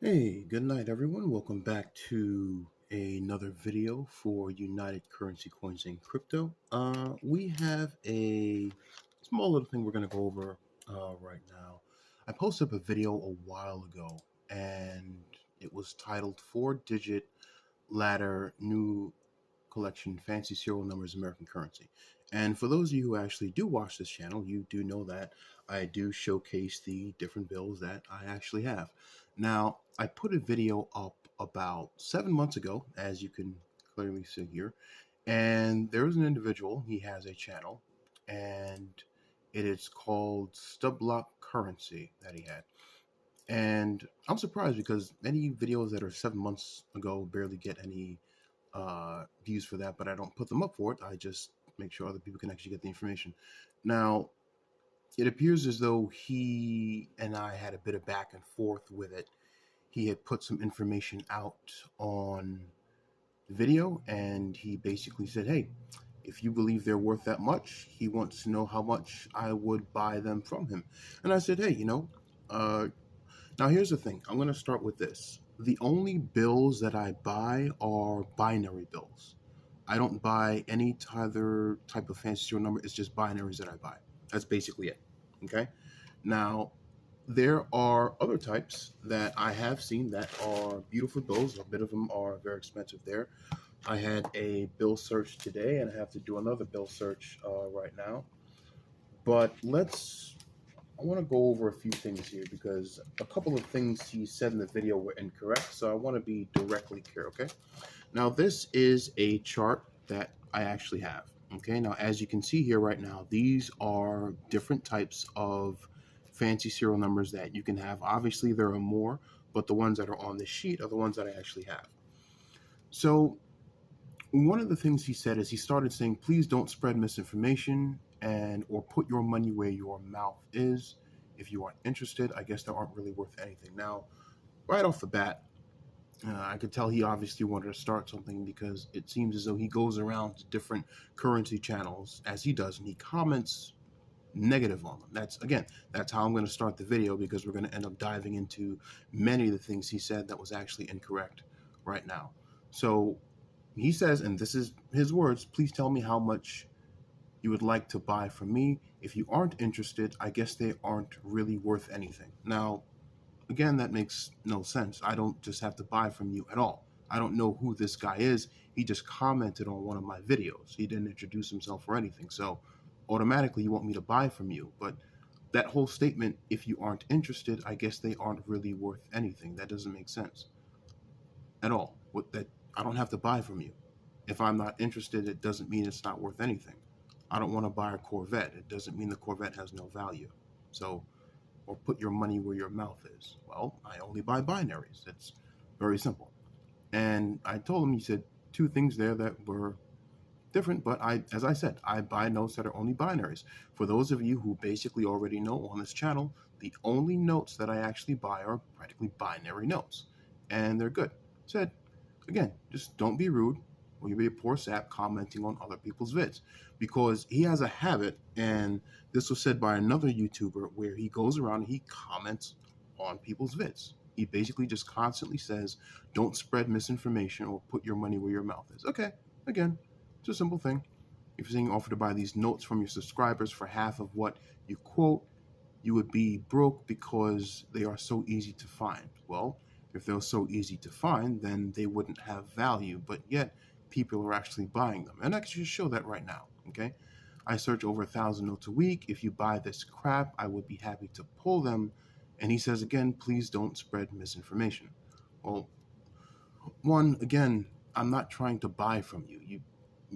Hey, good night, everyone. Welcome back to another video for United Currency Coins and Crypto. We have a small little thing we're going to go over right now. I posted up a video a while ago, and it was titled Four-Digit Ladder New Collection Fancy Serial Numbers American Currency. And for those of you who actually do watch this channel, you do know that I do showcase the different bills that I actually have. Now, I put a video up about 7 months ago, as you can clearly see here, and there's an individual, he has a channel, and it is called Stublock Currency that he had. And I'm surprised because any videos that are 7 months ago barely get any views for that, but I don't put them up for it. I just make sure other people can actually get the information. Now, it appears as though he and I had a bit of back and forth with it. He had put some information out on video, and he basically said, hey, if you believe they're worth that much, he wants to know how much I would buy them from him. And I said, hey, now here's the thing. I'm going to start with this. The only bills that I buy are binary bills. I don't buy any other type of fancy serial number. It's just binaries that I buy. That's basically it. Okay. Now, there are other types that I have seen that are beautiful bills. A bit of them are very expensive there. I had a bill search today, and I have to do another bill search right now. But I want to go over a few things here because a couple of things he said in the video were incorrect. So I want to be directly clear. Okay. Now, this is a chart that I actually have. Okay, now as you can see here right now, these are different types of fancy serial numbers that you can have. Obviously, there are more, but the ones that are on the sheet are the ones that I actually have. So one of the things he said is he started saying, please don't spread misinformation or put your money where your mouth is. If you aren't interested, I guess they aren't really worth anything. Now, right off the bat, I could tell he obviously wanted to start something because it seems as though he goes around to different currency channels as he does, and he comments negative on them. That's how I'm going to start the video because we're going to end up diving into many of the things he said that was actually incorrect right now. So he says, and this is his words, please tell me how much you would like to buy from me. If you aren't interested, I guess they aren't really worth anything. Now, again, that makes no sense. I don't just have to buy from you at all. I don't know who this guy is. He just commented on one of my videos. He didn't introduce himself or anything. So automatically you want me to buy from you. But that whole statement, if you aren't interested, I guess they aren't really worth anything. That doesn't make sense at all. I don't have to buy from you. If I'm not interested, it doesn't mean it's not worth anything. I don't want to buy a Corvette. It doesn't mean the Corvette has no value. So, or put your money where your mouth is. Well, I only buy binaries. It's very simple. And I told him, he said two things there that were different, but as I said, I buy notes that are only binaries. For those of you who basically already know on this channel, the only notes that I actually buy are practically binary notes, and they're good. Said, again, just don't be rude or you'll be a poor sap commenting on other people's vids, because he has a habit, and this was said by another YouTuber, where he goes around and he comments on people's vids. He basically just constantly says, don't spread misinformation or put your money where your mouth is. Okay, again, it's a simple thing. If you're saying you offer to buy these notes from your subscribers for half of what you quote, you would be broke because they are so easy to find. Well, if they're so easy to find, then they wouldn't have value, but yet people are actually buying them. And I can just show that right now, okay? I search over 1,000 notes a week. If you buy this crap, I would be happy to pull them. And he says, again, please don't spread misinformation. Well, one, again, I'm not trying to buy from you. You,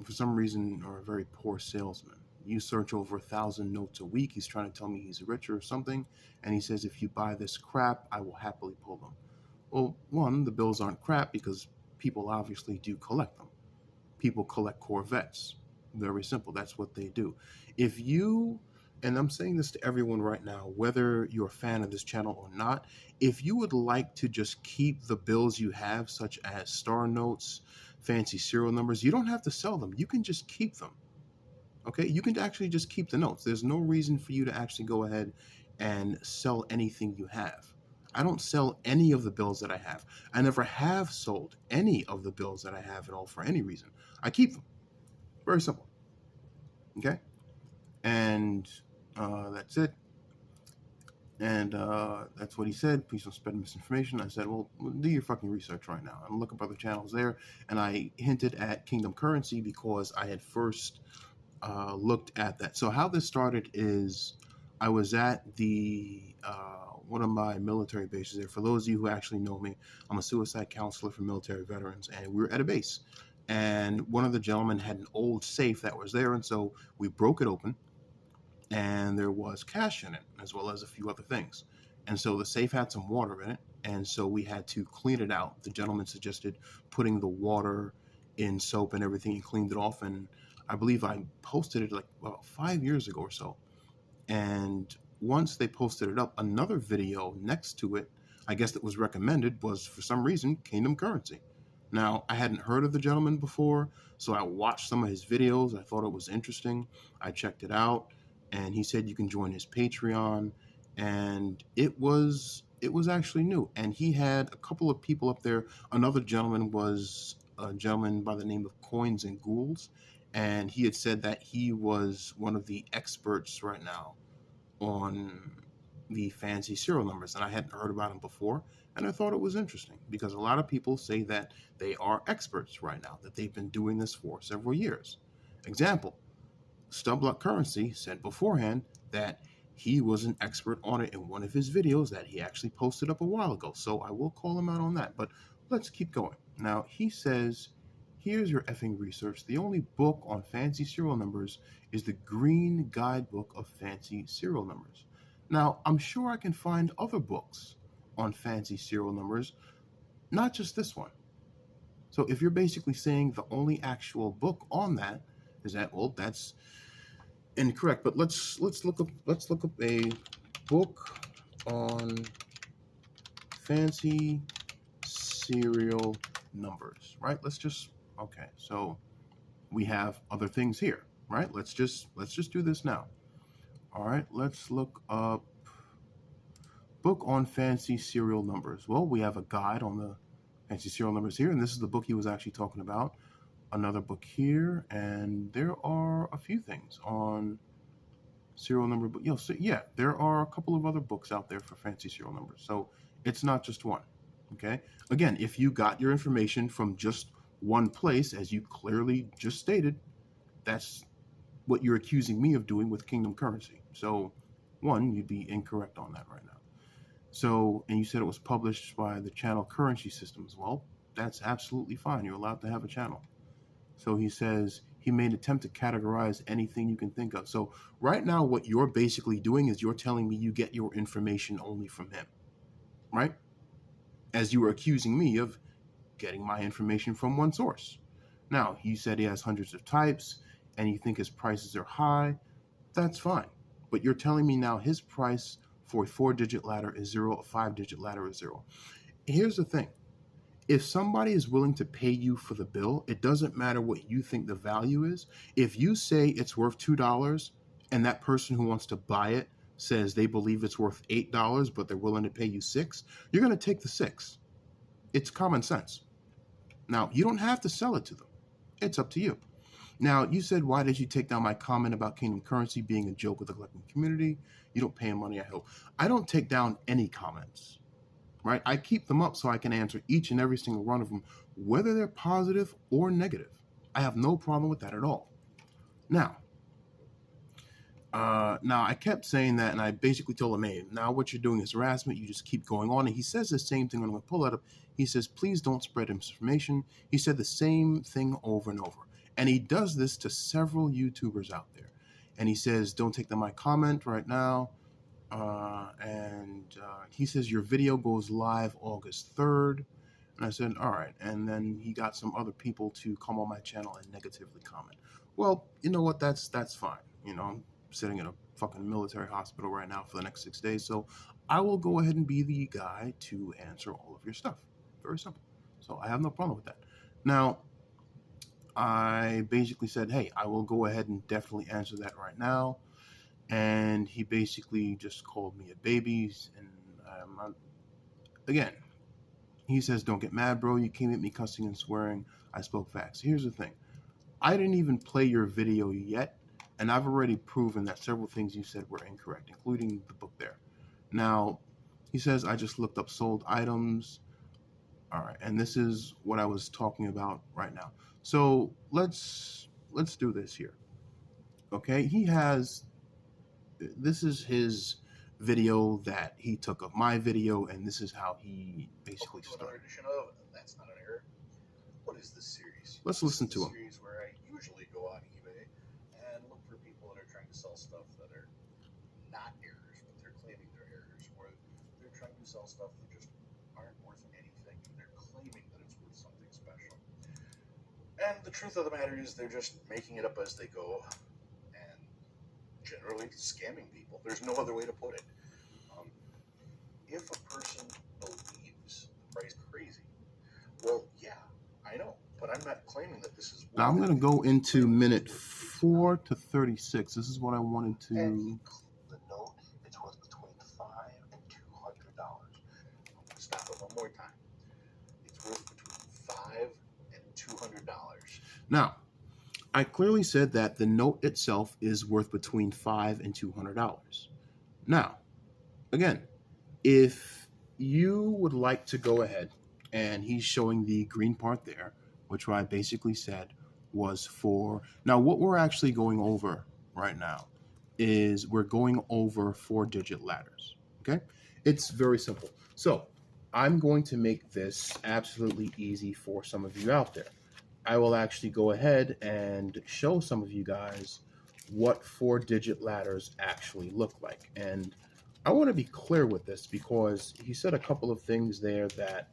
for some reason, are a very poor salesman. You search over 1,000 notes a week. He's trying to tell me he's rich or something. And he says, if you buy this crap, I will happily pull them. Well, one, the bills aren't crap because people obviously do collect them. People collect Corvettes. Very simple. That's what they do. If you, and I'm saying this to everyone right now, whether you're a fan of this channel or not, if you would like to just keep the bills you have, such as star notes, fancy serial numbers, you don't have to sell them. You can just keep them. Okay? You can actually just keep the notes. There's no reason for you to actually go ahead and sell anything you have. I don't sell any of the bills that I have. I never have sold any of the bills that I have at all for any reason. I keep them. Very simple. Okay? And that's it. And that's what he said. Please don't spread misinformation. I said, well, do your fucking research right now. And look up other channels there. And I hinted at Kingdom Currency because I had first looked at that. So how this started is I was at the one of my military bases there. For those of you who actually know me, I'm a suicide counselor for military veterans, and we were at a base. And one of the gentlemen had an old safe that was there, and so we broke it open, and there was cash in it, as well as a few other things. And so the safe had some water in it, and so we had to clean it out. The gentleman suggested putting the water in soap and everything, and cleaned it off. And I believe I posted it like about 5 years ago or so. And once they posted it up, another video next to it, I guess that was recommended, was for some reason Kingdom Currency. Now, I hadn't heard of the gentleman before, so I watched some of his videos. I thought it was interesting. I checked it out, and he said you can join his Patreon, and it was actually new. And he had a couple of people up there. Another gentleman was a gentleman by the name of Coins and Ghouls, and he had said that he was one of the experts right now on the fancy serial numbers, and I hadn't heard about him before, and I thought it was interesting because a lot of people say that they are experts right now, that they've been doing this for several years. Example, Stubluck Currency said beforehand that he was an expert on it in one of his videos that he actually posted up a while ago, so I will call him out on that. But let's keep going. Now, he says, here's your effing research. The only book on fancy serial numbers is the Green Guidebook of Fancy Serial Numbers. Now, I'm sure I can find other books on fancy serial numbers, not just this one. So if you're basically saying the only actual book on that is that, well, that's incorrect. But let's look up a book on fancy serial numbers, right? Okay, so we have other things here, right? Let's just do this now. All right, let's look up book on fancy serial numbers. Well, we have a guide on the fancy serial numbers here, and this is the book he was actually talking about. Another book here, and there are a few things on serial number, but so yeah, there are a couple of other books out there for fancy serial numbers. So it's not just one. Okay. Again, if you got your information from just one place, as you clearly just stated, that's what you're accusing me of doing with Kingdom Currency. So, one, you'd be incorrect on that right now. So, and you said it was published by the Channel Currency Systems. Well, that's absolutely fine. You're allowed to have a channel. So he says he made an attempt to categorize anything you can think of. So right now, what you're basically doing is you're telling me you get your information only from him, right? As you were accusing me of getting my information from one source. Now, he said he has hundreds of types and you think his prices are high. That's fine. But you're telling me now his price for a 4-digit ladder is 0, a 5-digit ladder is 0. Here's the thing. If somebody is willing to pay you for the bill, it doesn't matter what you think the value is. If you say it's worth $2 and that person who wants to buy it says they believe it's worth $8, but they're willing to pay you $6, you're going to take the $6. It's common sense. Now, you don't have to sell it to them. It's up to you. Now, you said, why did you take down my comment about Kingdom Currency being a joke with the collecting community? You don't pay him money, I hope. I don't take down any comments, right? I keep them up so I can answer each and every single one of them, whether they're positive or negative. I have no problem with that at all. Now I kept saying that, and I basically told him, hey, now what you're doing is harassment. You just keep going on. And he says the same thing when I'm going to pull that up. He says, please don't spread misinformation. He said the same thing over and over. And he does this to several YouTubers out there. And he says, don't take down my comment right now. He says, your video goes live August 3rd. And I said, all right. And then he got some other people to come on my channel and negatively comment. Well, you know what? That's fine. You know, I'm sitting in a fucking military hospital right now for the next 6 days. So I will go ahead and be the guy to answer all of your stuff. Very simple. So I have no problem with that. Now, I basically said, hey, I will go ahead and definitely answer that right now. And he basically just called me a baby, and again, he says, don't get mad, bro. You came at me cussing and swearing. I spoke facts. Here's the thing. I didn't even play your video yet, and I've already proven that several things you said were incorrect, including the book there. Now, he says, I just looked up sold items. All right, and this is what I was talking about right now. So let's do this here. Okay, this is his video that he took of my video, and this is how he basically started. That's not an error. What is this series? Let's listen to him. Series where I usually go on eBay and look for people that are trying to sell stuff that are not errors, but they're claiming they're errors, or they're trying to sell stuff that just aren't worth anything, and they're claiming that it's worth something special. And the truth of the matter is they're just making it up as they go, and generally scamming people. There's no other way to put it. If a person believes the price crazy, well, yeah, I know, but I'm not claiming that this is. Now I'm going to go into minute 4 to 36. This is what I wanted to. And the note, it's worth between $5 and $200. I'm going to stop it one more time. It's worth between $5 and $200. Now, I clearly said that the note itself is worth between $5 and $200. Now, again, if you would like to go ahead, and he's showing the green part there, which I basically said was for. Now, what we're actually going over right now is we're going over 4-digit ladders. Okay, it's very simple. So I'm going to make this absolutely easy for some of you out there. I will actually go ahead and show some of you guys what 4-digit ladders actually look like. And I want to be clear with this because he said a couple of things there that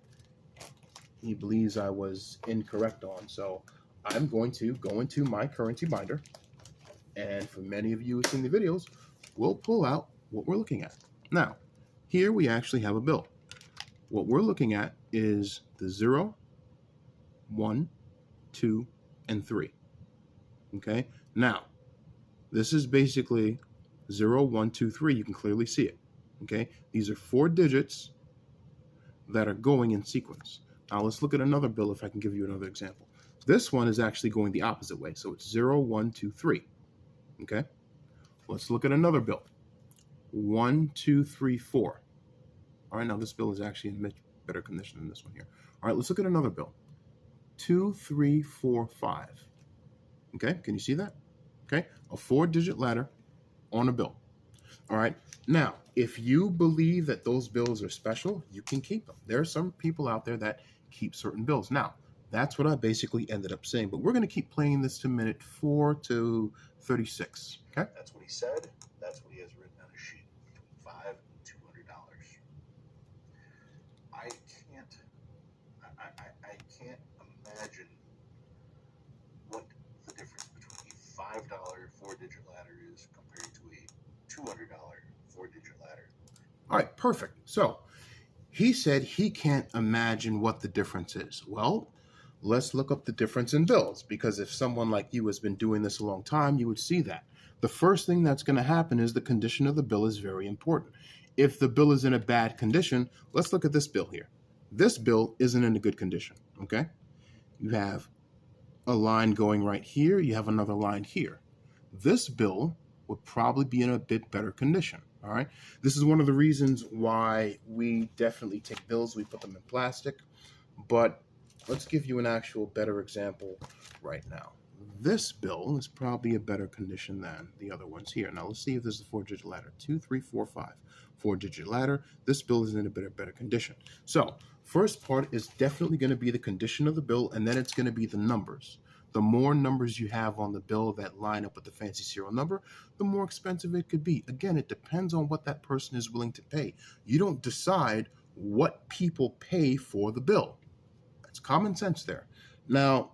he believes I was incorrect on. So I'm going to go into my currency binder, and for many of you who've seen the videos, we'll pull out what we're looking at. Now, here we actually have a bill. What we're looking at is the 0, 1, 2, and 3. Okay, now this is basically 0, 1, 2, 3. You can clearly see it. Okay, these are 4 digits that are going in sequence. Now let's look at another bill if I can give you another example. This one is actually going the opposite way. So it's 0, 1, 2, 3. Okay, let's look at another bill. 1, 2, 3, 4. All right, now this bill is actually in much better condition than this one here. All right, let's look at another bill. 2, 3, 4, 5. Okay, can you see that? Okay, a 4-digit ladder on a bill. All right, now if you believe that those bills are special, you can keep them. There are some people out there that keep certain bills. Now, that's what I basically ended up saying, but we're going to keep playing this to minute 4 to 36. Okay, that's what he said. That's what he has written on a sheet, between $5 and $200. I can't imagine what the difference between a $5 4-digit ladder is compared to a $200 4-digit ladder. All right, perfect. So he said he can't imagine what the difference is. Well, let's look up the difference in bills, because if someone like you has been doing this a long time, you would see that. The first thing that's going to happen is the condition of the bill is very important. If the bill is in a bad condition, let's look at this bill here. This bill isn't in a good condition, okay? You have a line going right here. You have another line here. This bill would probably be in a bit better condition, all right? This is one of the reasons why we definitely take bills. We put them in plastic, but let's give you an actual better example right now. This bill is probably a better condition than the other ones here. Now let's see if this is a 4-digit ladder. 2, 3, 4, 5. 4-digit ladder. This bill is in a better condition. So first part is definitely going to be the condition of the bill, and then it's going to be the numbers. The more numbers you have on the bill that line up with the fancy serial number, the more expensive it could be. Again, it depends on what that person is willing to pay. You don't decide what people pay for the bill. That's common sense there. Now,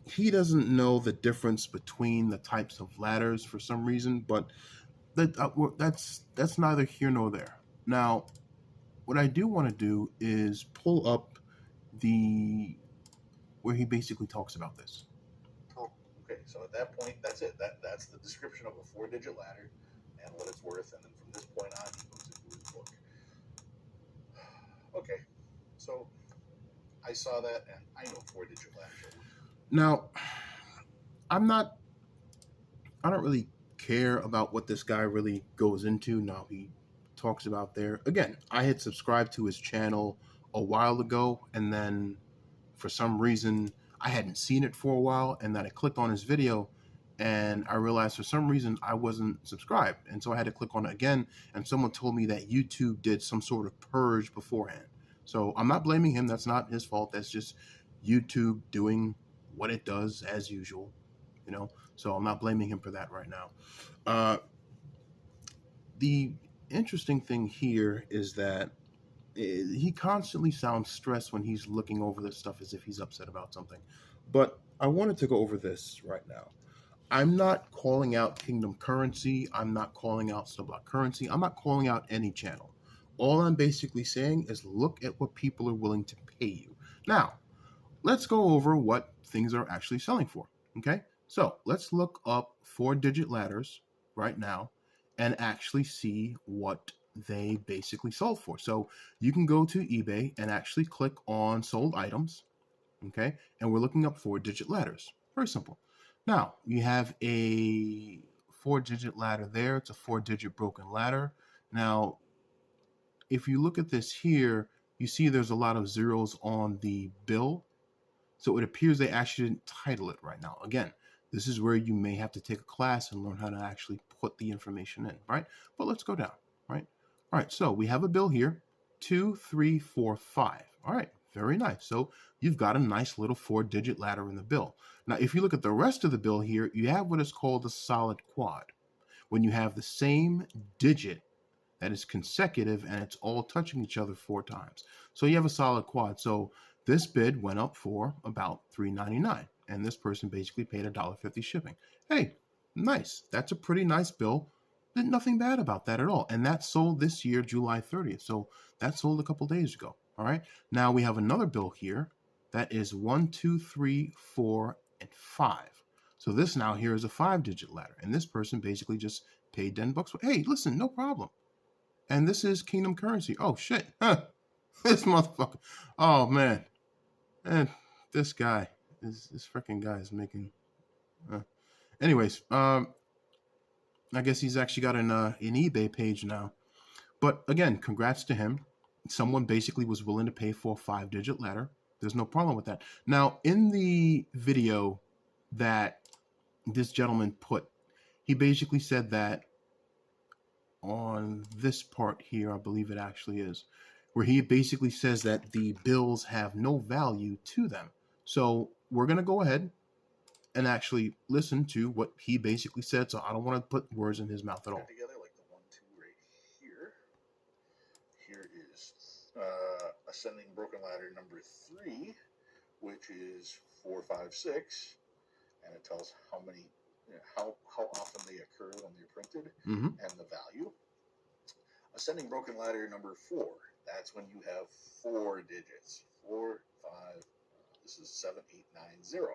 he doesn't know the difference between the types of ladders for some reason, but that's neither here nor there. Now, what I do want to do is pull up where he basically talks about this. Okay, so at that point, that's it. That's the description of a 4-digit ladder and what it's worth, and then from this point on, he goes into his book. So I saw that, and I know 4-digit ladders. Now, I'm not. I don't really care about what this guy really goes into. Now he talks about there. Again, I had subscribed to his channel a while ago, and then for some reason I hadn't seen it for a while, and then I clicked on his video and I realized for some reason I wasn't subscribed, and so I had to click on it again, and someone told me that YouTube did some sort of purge beforehand. So I'm not blaming him. That's not his fault. That's just YouTube doing what it does as usual, you know. So I'm not blaming him for that right now. The interesting thing here is that he constantly sounds stressed when he's looking over this stuff as if he's upset about something. But I wanted to go over this right now. I'm not calling out Kingdom Currency. I'm not calling out Snowblock Currency. I'm not calling out any channel. All I'm basically saying is look at what people are willing to pay you. Now, let's go over what things are actually selling for. Okay? So let's look up 4-digit ladders right now and actually see what they basically sold for. So you can go to eBay and actually click on sold items. Okay? And we're looking up 4-digit ladders. Very simple. Now, you have a 4-digit ladder there. It's a 4-digit broken ladder. Now, if you look at this here, you see there's a lot of zeros on the bill. So it appears they actually didn't title it right now. Again, this is where you may have to take a class and learn how to actually put the information in, right? But let's go down, right? All right, so we have a bill here, 2, 3, 4, 5. All right, very nice. So you've got a nice little 4-digit ladder in the bill. Now, if you look at the rest of the bill here, you have what is called a solid quad. When you have the same digit that is consecutive and it's all touching each other 4 times. So you have a solid quad. So this bid went up for about $3.99, and this person basically paid $1.50 shipping. Hey, nice. That's a pretty nice bill. There's nothing bad about that at all. And that sold this year, July 30th. So that sold a couple days ago. All right. Now we have another bill here that is 1, 2, 3, 4, and 5. So this now here is a 5-digit ladder, and this person basically just paid $10. Hey, listen, no problem. And this is Kingdom Currency. Oh shit. Huh. This motherfucker. Oh man. And this guy, this freaking guy is making. Anyways, I guess he's actually got an eBay page now. But again, congrats to him. Someone basically was willing to pay for a 5-digit ladder. There's no problem with that. Now, in the video that this gentleman put, he basically said that on this part here, I believe it actually is, where he basically says that the bills have no value to them. So we're going to go ahead and actually listen to what he basically said. So I don't want to put words in his mouth at all. Together like the 1, 2 right here. Here is ascending broken ladder number 3, which is 4, 5, 6, and it tells how many, how often they occur when they're printed, and the value. Ascending broken ladder number 4. That's when you have 4 digits. 4, 5. This is 7, 8, 9, 0.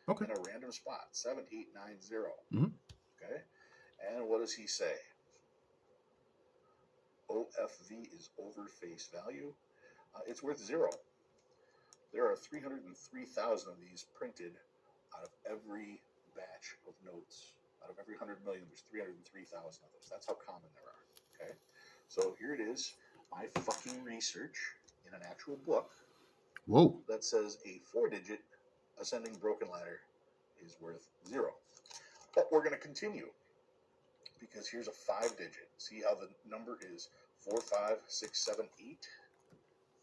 Okay. In a random spot. 7, 8, 9, 0. Okay. And what does he say? OFV is over face value. It's worth 0. There are 303,000 of these printed out of every batch of notes. Out of every 100 million, there's 303,000 of those. That's how common there are. Okay. So here it is. My fucking research in an actual book. Whoa. That says a 4-digit ascending broken ladder is worth 0. But we're going to continue, because here's a 5-digit. See how the number is 4, 5, 6, 7, 8?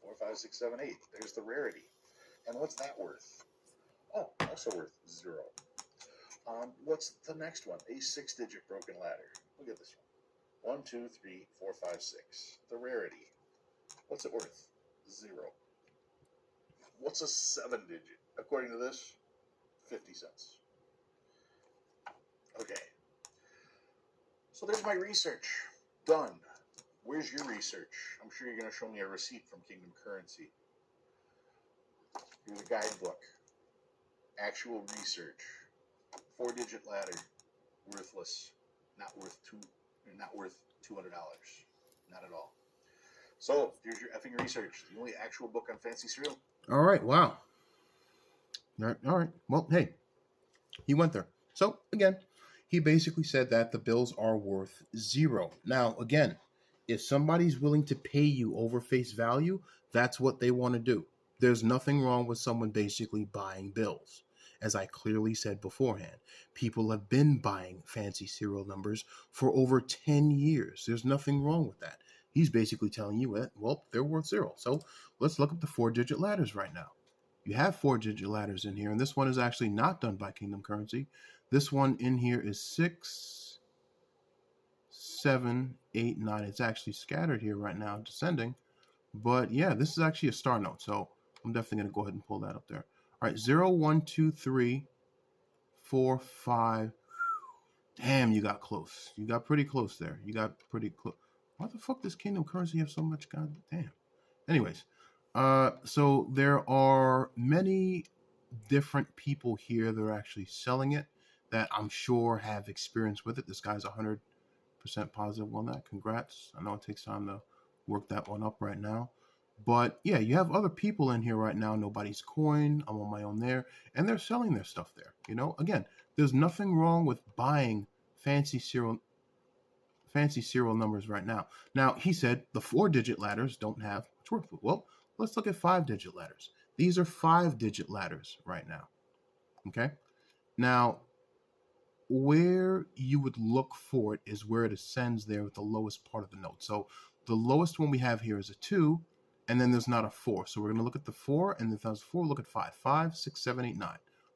4, 5, 6, 7, 8. There's the rarity. And what's that worth? Oh, also worth 0. What's the next one? A 6-digit broken ladder. Look at this one. 1, 2, 3, 4, 5, 6. The rarity. What's it worth? 0. What's a 7-digit? According to this, 50 cents. Okay. So there's my research. Done. Where's your research? I'm sure you're going to show me a receipt from Kingdom Currency. Here's a guidebook. Actual research. 4-digit ladder. Worthless. Not worth $200. Not at all. So here's your effing research. The only actual book on fancy cereal. All right. Wow. All right. Well, hey, he went there. So again, he basically said that the bills are worth zero. Now, again, if somebody's willing to pay you over face value, that's what they want to do. There's nothing wrong with someone basically buying bills. As I clearly said beforehand, people have been buying fancy serial numbers for over 10 years. There's nothing wrong with that. He's basically telling you that, well, they're worth zero. So let's look up the 4-digit ladders right now. You have 4-digit ladders in here, and this one is actually not done by Kingdom Currency. This one in here is 6, 7, 8, 9. It's actually scattered here right now, descending. But yeah, this is actually a star note, so I'm definitely going to go ahead and pull that up there. All right, 0, 1, 2, 3, 4, 5. Damn, you got close. You got pretty close there. You got pretty close. Why the fuck does Kingdom Currency have so much? God damn. Anyways, so there are many different people here that are actually selling it that I'm sure have experience with it. This guy's 100% positive on that. Congrats. I know it takes time to work that one up right now. But yeah, you have other people in here right now. Nobody's Coin. I'm on my own there. And they're selling their stuff there. You know, again, there's nothing wrong with buying fancy serial numbers right now. Now, he said the 4-digit ladders don't have much work. Well, let's look at 5-digit ladders. These are 5-digit ladders right now. Okay. Now, where you would look for it is where it ascends there with the lowest part of the note. So the lowest one we have here is a 2, and then there's not a 4. So we're going to look at the 4, and if there's 4, look at 5. 5, 6, 7, 8, 9.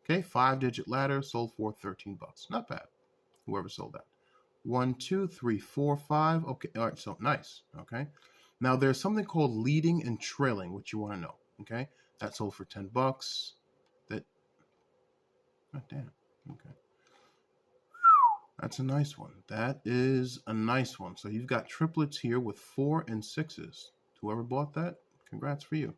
Okay, 5-digit ladder sold for $13. Not bad. Whoever sold that. 1, 2, 3, 4, 5. Okay, all right, so nice. Okay. Now there's something called leading and trailing, which you want to know. Okay, that sold for $10. That, oh damn. Okay. That's a nice one. That is a nice one. So you've got triplets here with 4 and 6s. Whoever bought that, congrats for you.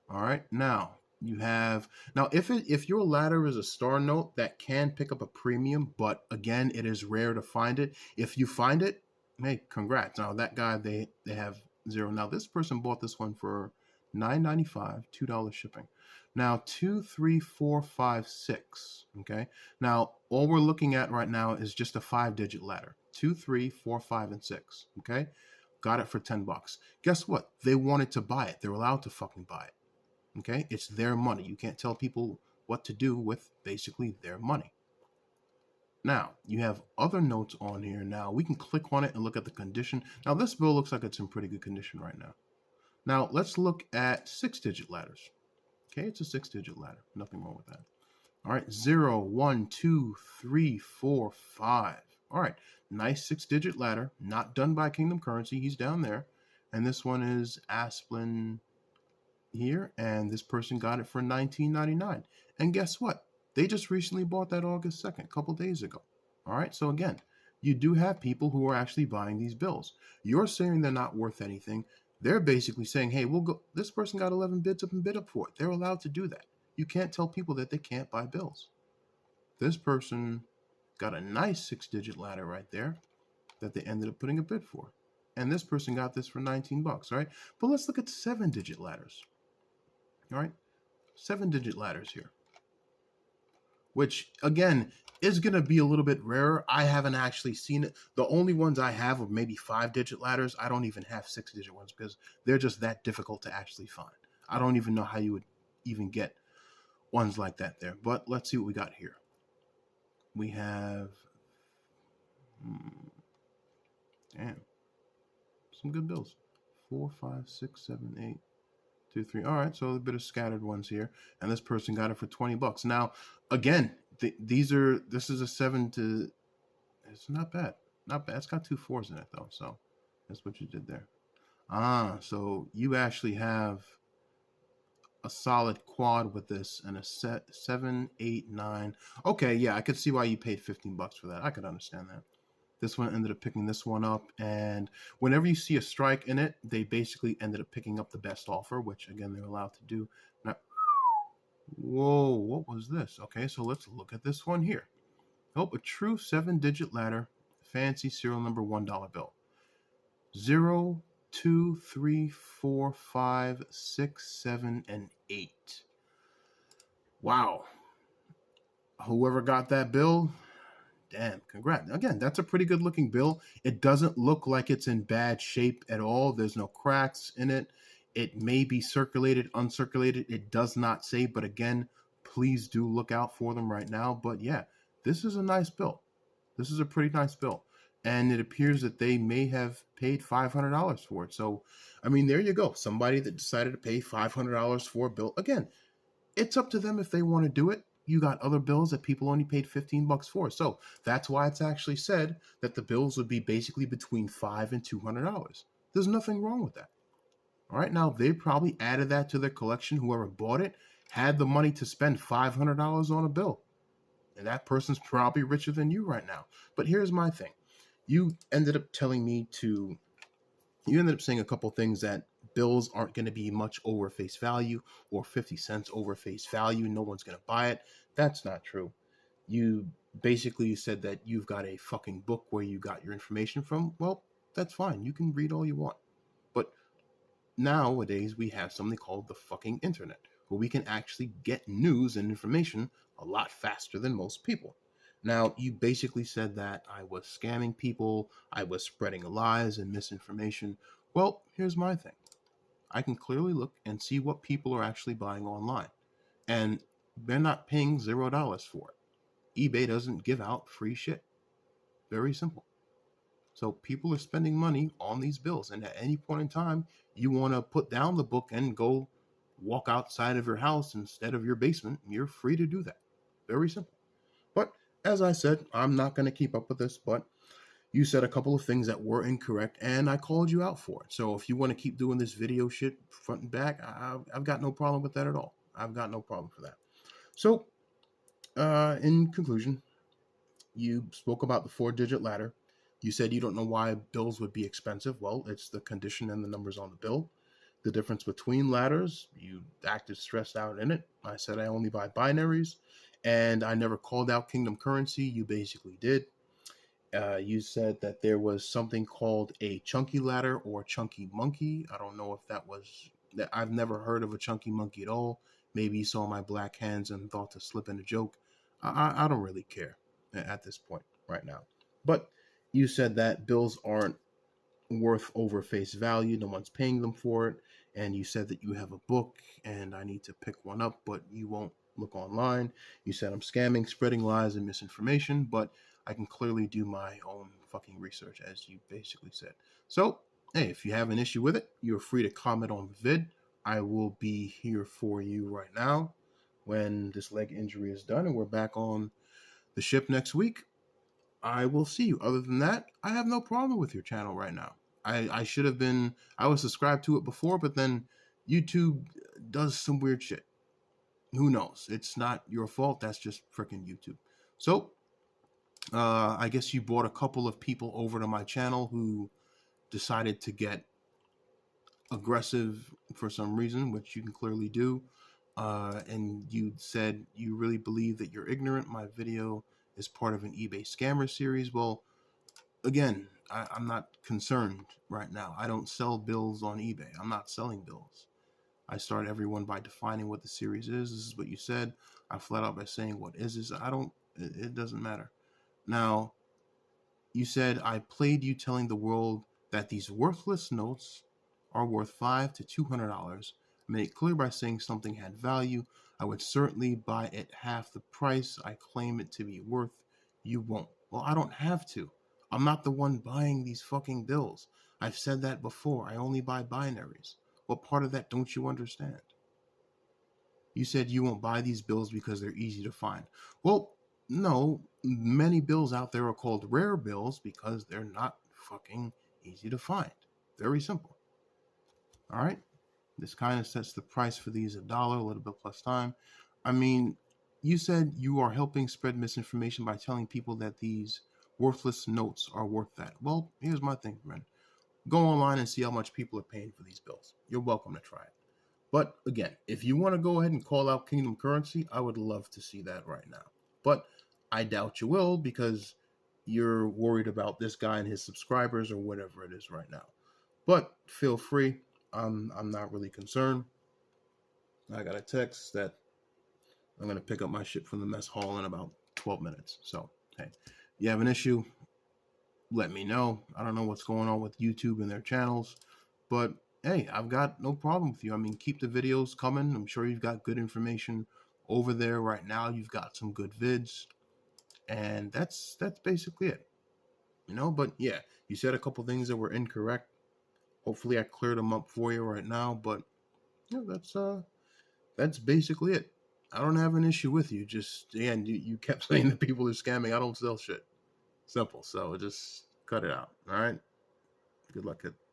All right, now you have if your ladder is a star note, that can pick up a premium, but again, it is rare to find it. If you find it, hey, congrats. Now that guy, they have 0. Now this person bought this one for $9.95, $2 shipping. Now 2, 3, 4, 5, 6. Okay. Now all we're looking at right now is just a 5-digit ladder. 2, 3, 4, 5, and 6. Okay. Got it for $10. Guess what? They wanted to buy it. They're allowed to fucking buy it. Okay. It's their money. You can't tell people what to do with basically their money. Now, you have other notes on here. Now, we can click on it and look at the condition. Now, this bill looks like it's in pretty good condition right now. Now, let's look at 6-digit ladders. Okay, it's a 6-digit ladder. Nothing wrong with that. All right, 0, 1, 2, 3, 4, 5. All right, nice 6-digit ladder. Not done by Kingdom Currency. He's down there. And this one is Asplin here. And this person got it for $19.99. And guess what? They just recently bought that August 2nd, a couple days ago. All right, so again, you do have people who are actually buying these bills. You're saying they're not worth anything. They're basically saying, hey, we'll go. This person got 11 bids up and bid up for it. They're allowed to do that. You can't tell people that they can't buy bills. This person got a nice 6-digit ladder right there that they ended up putting a bid for. And this person got this for $19, right? But let's look at 7-digit ladders. All right, 7-digit ladders here, which again is going to be a little bit rarer. I haven't actually seen it. The only ones I have are maybe 5-digit ladders. I don't even have 6-digit ones because they're just that difficult to actually find. I don't even know how you would even get ones like that there. But let's see what we got here. We have, damn, some good bills. 4, 5, 6, 7, 8. 2, 3. All right, so a bit of scattered ones here, and this person got it for $20. Now, again, this is a 7 to. It's not bad, not bad. It's got 2 4s in it though, so that's what you did there. So you actually have a solid quad with this and a set 7, 8, 9. Okay, yeah, I could see why you paid $15 for that. I could understand that. This one ended up picking this one up, and whenever you see a strike in it, they basically ended up picking up the best offer, which again they're allowed to do. Now, whoa, what was this? Okay, so let's look at this one here. Oh, a true 7-digit ladder, fancy serial number $1 bill. 0, 2, 3, 4, 5, 6, 7, and 8. Wow. Whoever got that bill, damn, congrats. Again, that's a pretty good looking bill. It doesn't look like it's in bad shape at all. There's no cracks in it. It may be circulated, uncirculated. It does not say, but again, please do look out for them right now. But yeah, this is a nice bill. This is a pretty nice bill. And it appears that they may have paid $500 for it. So, I mean, there you go. Somebody that decided to pay $500 for a bill. Again, it's up to them if they want to do it. You got other bills that people only paid $15 for. So that's why it's actually said that the bills would be basically between $5 and $200. There's nothing wrong with that. All right, now they probably added that to their collection. Whoever bought it had the money to spend $500 on a bill. And that person's probably richer than you right now. But here's my thing. You ended up saying a couple things that bills aren't going to be much over face value or 50 cents over face value. No one's going to buy it. That's not true. You basically said that you've got a fucking book where you got your information from. Well, that's fine. You can read all you want. But nowadays we have something called the fucking internet, where we can actually get news and information a lot faster than most people. Now, you basically said that I was scamming people, I was spreading lies and misinformation. Well, here's my thing. I can clearly look and see what people are actually buying online. And they're not paying $0 for it. eBay doesn't give out free shit. Very simple. So people are spending money on these bills. And at any point in time, you want to put down the book and go walk outside of your house instead of your basement, you're free to do that. Very simple. But as I said, I'm not going to keep up with this, but you said a couple of things that were incorrect, and I called you out for it. So if you want to keep doing this video shit front and back, I've got no problem with that at all. I've got no problem for that. So, in conclusion, you spoke about the 4-digit ladder. You said you don't know why bills would be expensive. Well, it's the condition and the numbers on the bill. The difference between ladders, you acted stressed out in it. I said I only buy binaries, and I never called out Kingdom Currency. You basically did. You said that there was something called a chunky ladder or chunky monkey. I don't know if that was that. I've never heard of a chunky monkey at all. Maybe you saw my black hands and thought to slip in a joke. I don't really care at this point right now. But you said that bills aren't worth over face value. No one's paying them for it. And you said that you have a book and I need to pick one up, but you won't look online. You said I'm scamming, spreading lies and misinformation, but I can clearly do my own fucking research, as you basically said. So, hey, if you have an issue with it, you're free to comment on the vid. I will be here for you right now when this leg injury is done and we're back on the ship next week. I will see you. Other than that, I have no problem with your channel right now. I should have been, I was subscribed to it before, but then YouTube does some weird shit. Who knows? It's not your fault. That's just freaking YouTube. So, I guess you brought a couple of people over to my channel who decided to get aggressive for some reason, which you can clearly do. And you said you really believe that you're ignorant. My video is part of an eBay scammer series. Well, again, I'm not concerned right now. I don't sell bills on eBay. I'm not selling bills. I start everyone by defining what the series is. This is what you said. I flat out by saying what is this. It doesn't matter. Now, you said I played you telling the world that these worthless notes are worth $500 to $200. I made it clear by saying something had value. I would certainly buy it half the price I claim it to be worth. You won't. Well, I don't have to. I'm not the one buying these fucking bills. I've said that before. I only buy binaries. What part of that don't you understand? You said you won't buy these bills because they're easy to find. Well, no, many bills out there are called rare bills because they're not fucking easy to find. Very simple. All right? This kind of sets the price for these $1, a little bit plus time. I mean, you said you are helping spread misinformation by telling people that these worthless notes are worth that. Well, here's my thing, friend. Go online and see how much people are paying for these bills. You're welcome to try it. But again, if you want to go ahead and call out Kingdom Currency, I would love to see that right now. But I doubt you will because you're worried about this guy and his subscribers or whatever it is right now. But feel free. I'm not really concerned. I got a text that I'm gonna pick up my shit from the mess hall in about 12 minutes. So hey, you have an issue, let me know. I don't know what's going on with YouTube and their channels, but hey, I've got no problem with you. I mean, keep the videos coming. I'm sure you've got good information over there right now. You've got some good vids, and that's basically it. But yeah, you said a couple things that were incorrect. Hopefully I cleared them up for you right now, but that's basically it. I don't have an issue with you. Just again, you kept saying that people are scamming. I don't sell shit. Simple. So just cut it out. All right. Good luck.